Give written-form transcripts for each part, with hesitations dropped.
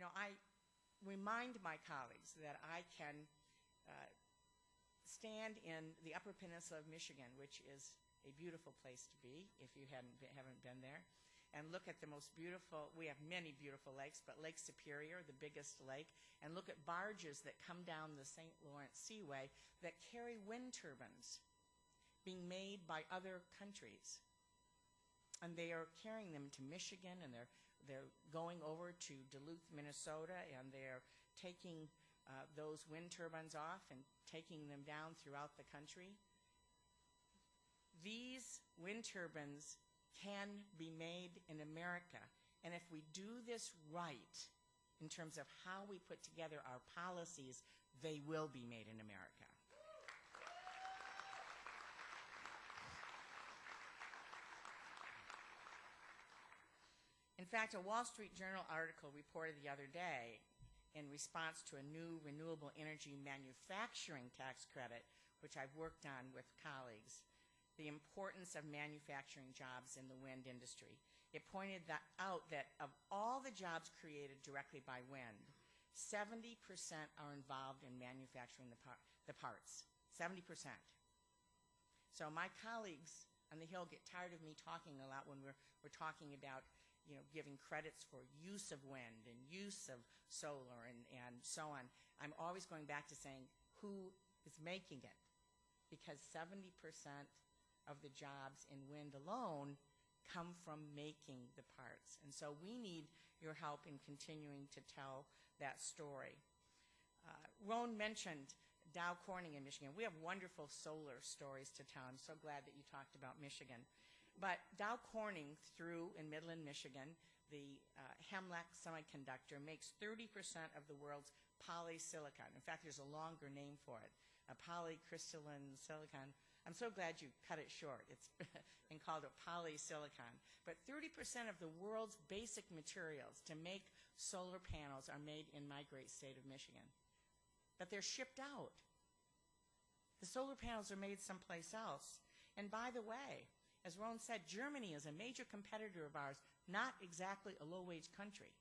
I remind my colleagues that I can stand in the Upper Peninsula of Michigan, which is a beautiful place to be if you haven't been there, and look at the most beautiful, we have many beautiful lakes, but Lake Superior, the biggest lake, and look at barges that come down the St. Lawrence Seaway that carry wind turbines being made by other countries. And they are carrying them to Michigan, and they're going over to Duluth, Minnesota, and they're taking those wind turbines off and taking them down throughout the country. These wind turbines can be made in America, and if we do this right in terms of how we put together our policies, they will be made in America. In fact, a Wall Street Journal article reported the other day in response to a new renewable energy manufacturing tax credit, which I've worked on with colleagues, the importance of manufacturing jobs in the wind industry. It pointed out that of all the jobs created directly by wind, 70% are involved in manufacturing the parts. 70%. So my colleagues on the Hill get tired of me talking a lot when we're talking about giving credits for use of wind and use of solar and so on. I'm always going back to saying who is making it, because 70% of the jobs in wind alone come from making the parts. And so we need your help in continuing to tell that story. Roan mentioned Dow Corning in Michigan. We have wonderful solar stories to tell. I'm so glad that you talked about Michigan. But Dow Corning, through in Midland, Michigan, the Hemlock semiconductor makes 30% of the world's polysilicon. In fact, there's a longer name for it, a polycrystalline silicon. I'm so glad you cut it short. It's been called a polysilicon. But 30% of the world's basic materials to make solar panels are made in my great state of Michigan. But they're shipped out. The solar panels are made someplace else. And by the way, as Roan said, Germany is a major competitor of ours, not exactly a low-wage country.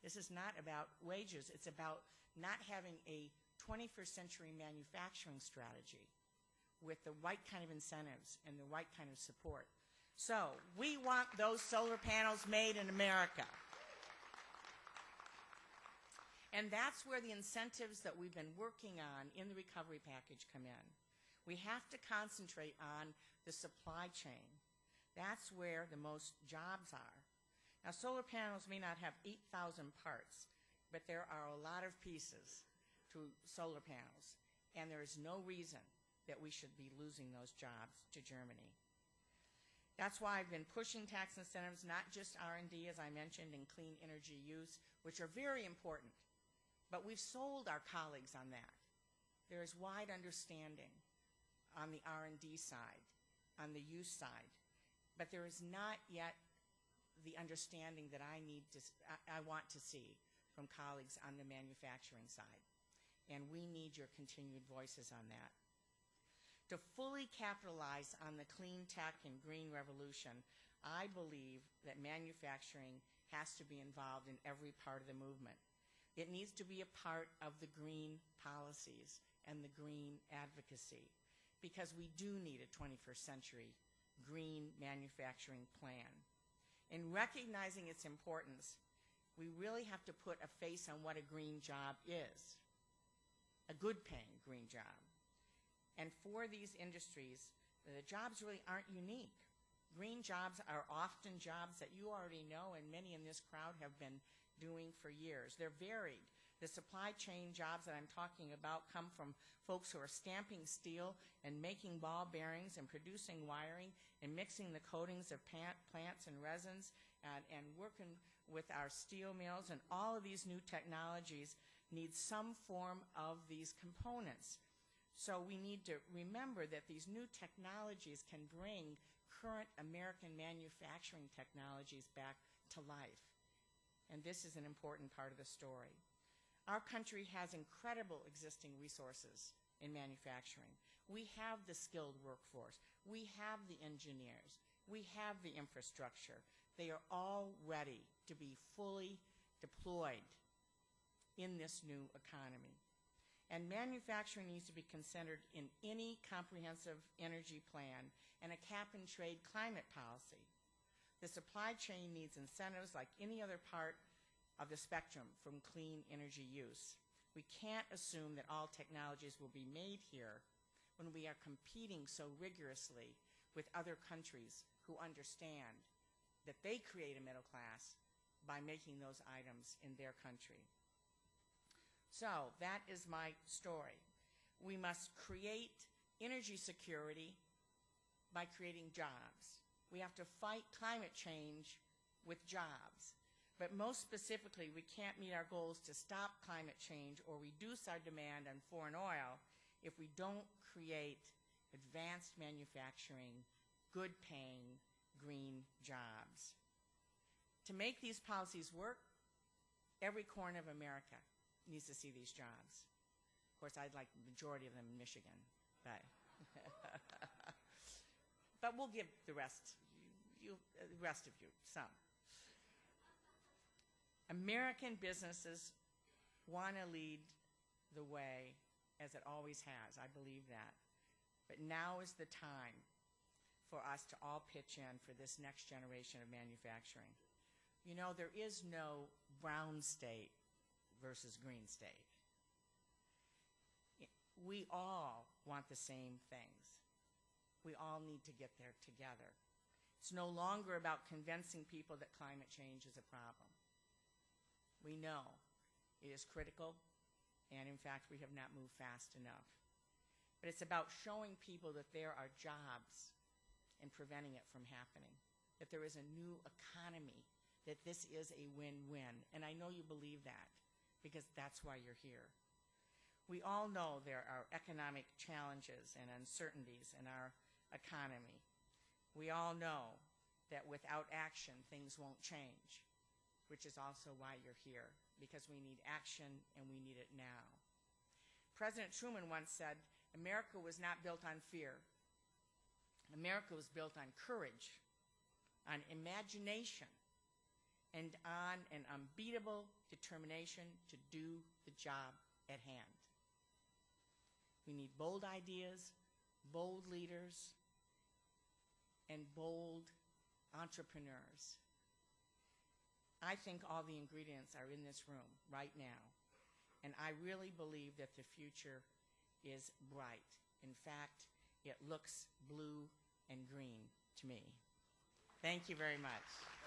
This is not about wages. It's about not having a 21st century manufacturing strategy with the right kind of incentives and the right kind of support. So we want those solar panels made in America. And that's where the incentives that we've been working on in the recovery package come in. We have to concentrate on the supply chain. That's where the most jobs are. Now, solar panels may not have 8,000 parts, but there are a lot of pieces to solar panels, and there is no reason that we should be losing those jobs to Germany. That's why I've been pushing tax incentives, not just R&D, as I mentioned, and clean energy use, which are very important. But we've sold our colleagues on that. There is wide understanding on the R&D side, on the use side, but there is not yet the understanding that I want to see from colleagues on the manufacturing side. And we need your continued voices on that. To fully capitalize on the clean tech and green revolution, I believe that manufacturing has to be involved in every part of the movement. It needs to be a part of the green policies and the green advocacy, because we do need a 21st century green manufacturing plan. In recognizing its importance, we really have to put a face on what a green job is, a good paying green job. And for these industries, the jobs really aren't unique. Green jobs are often jobs that you already know and many in this crowd have been doing for years. They're varied. The supply chain jobs that I'm talking about come from folks who are stamping steel and making ball bearings and producing wiring and mixing the coatings of plants and resins and working with our steel mills. And all of these new technologies need some form of these components. So we need to remember that these new technologies can bring current American manufacturing technologies back to life. And this is an important part of the story. Our country has incredible existing resources in manufacturing. We have the skilled workforce. We have the engineers. We have the infrastructure. They are all ready to be fully deployed in this new economy. And manufacturing needs to be considered in any comprehensive energy plan and a cap-and-trade climate policy. The supply chain needs incentives like any other part of the spectrum from clean energy use. We can't assume that all technologies will be made here when we are competing so rigorously with other countries who understand that they create a middle class by making those items in their country. So that is my story. We must create energy security by creating jobs. We have to fight climate change with jobs. But most specifically, we can't meet our goals to stop climate change or reduce our demand on foreign oil if we don't create advanced manufacturing, good-paying, green jobs. To make these policies work, every corner of America needs to see these jobs. Of course, I'd like the majority of them in Michigan, but but we'll give the rest of you some. American businesses want to lead the way, as it always has. I believe that. But now is the time for us to all pitch in for this next generation of manufacturing. You know, there is no brown state versus green state. We all want the same things. We all need to get there together. It's no longer about convincing people that climate change is a problem. We know it is critical, and in fact, we have not moved fast enough. But it's about showing people that there are jobs and preventing it from happening, that there is a new economy, that this is a win-win. And I know you believe that because that's why you're here. We all know there are economic challenges and uncertainties in our economy. We all know that without action, things won't change, which is also why you're here, because we need action and we need it now. President Truman once said, America was not built on fear. America was built on courage, on imagination, and on an unbeatable determination to do the job at hand. We need bold ideas, bold leaders, and bold entrepreneurs. I think all the ingredients are in this room right now, and I really believe that the future is bright. In fact, it looks blue and green to me. Thank you very much.